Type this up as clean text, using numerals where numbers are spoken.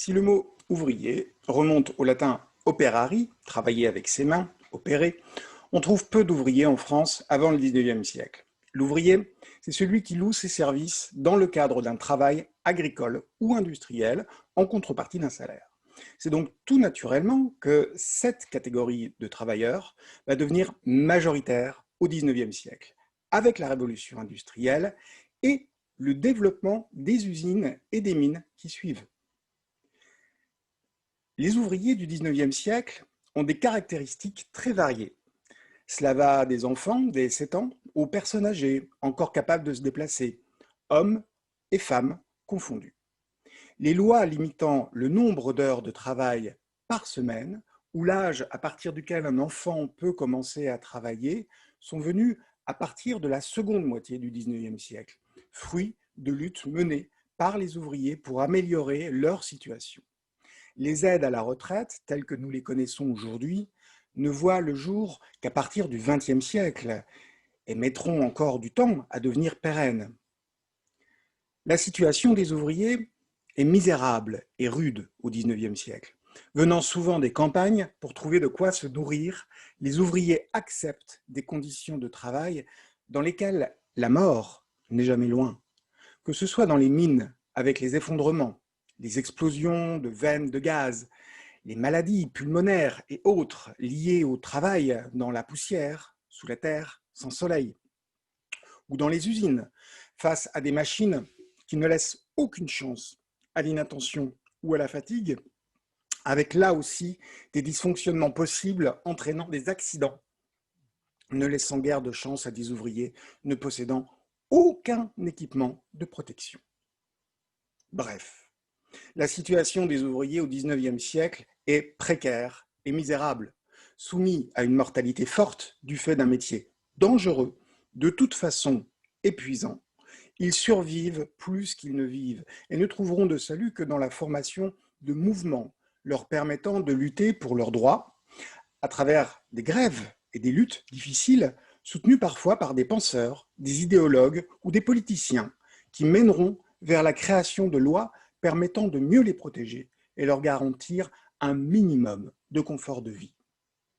Si le mot ouvrier remonte au latin operari, travailler avec ses mains, opérer, on trouve peu d'ouvriers en France avant le XIXe siècle. L'ouvrier, c'est celui qui loue ses services dans le cadre d'un travail agricole ou industriel en contrepartie d'un salaire. C'est donc tout naturellement que cette catégorie de travailleurs va devenir majoritaire au XIXe siècle, avec la révolution industrielle et le développement des usines et des mines qui suivent. Les ouvriers du XIXe siècle ont des caractéristiques très variées. Cela va des enfants, des 7 ans, aux personnes âgées, encore capables de se déplacer, hommes et femmes confondus. Les lois limitant le nombre d'heures de travail par semaine, ou l'âge à partir duquel un enfant peut commencer à travailler, sont venues à partir de la seconde moitié du XIXe siècle, fruit de luttes menées par les ouvriers pour améliorer leur situation. Les aides à la retraite, telles que nous les connaissons aujourd'hui, ne voient le jour qu'à partir du XXe siècle et mettront encore du temps à devenir pérennes. La situation des ouvriers est misérable et rude au XIXe siècle. Venant souvent des campagnes pour trouver de quoi se nourrir, les ouvriers acceptent des conditions de travail dans lesquelles la mort n'est jamais loin. Que ce soit dans les mines avec les effondrements, les explosions de veines de gaz, les maladies pulmonaires et autres liées au travail dans la poussière, sous la terre, sans soleil, ou dans les usines, face à des machines qui ne laissent aucune chance à l'inattention ou à la fatigue, avec là aussi des dysfonctionnements possibles entraînant des accidents, ne laissant guère de chance à des ouvriers ne possédant aucun équipement de protection. Bref, la situation des ouvriers au XIXe siècle est précaire et misérable, soumis à une mortalité forte du fait d'un métier dangereux, de toute façon épuisant. Ils survivent plus qu'ils ne vivent et ne trouveront de salut que dans la formation de mouvements leur permettant de lutter pour leurs droits à travers des grèves et des luttes difficiles soutenues parfois par des penseurs, des idéologues ou des politiciens qui mèneront vers la création de lois permettant de mieux les protéger et leur garantir un minimum de confort de vie.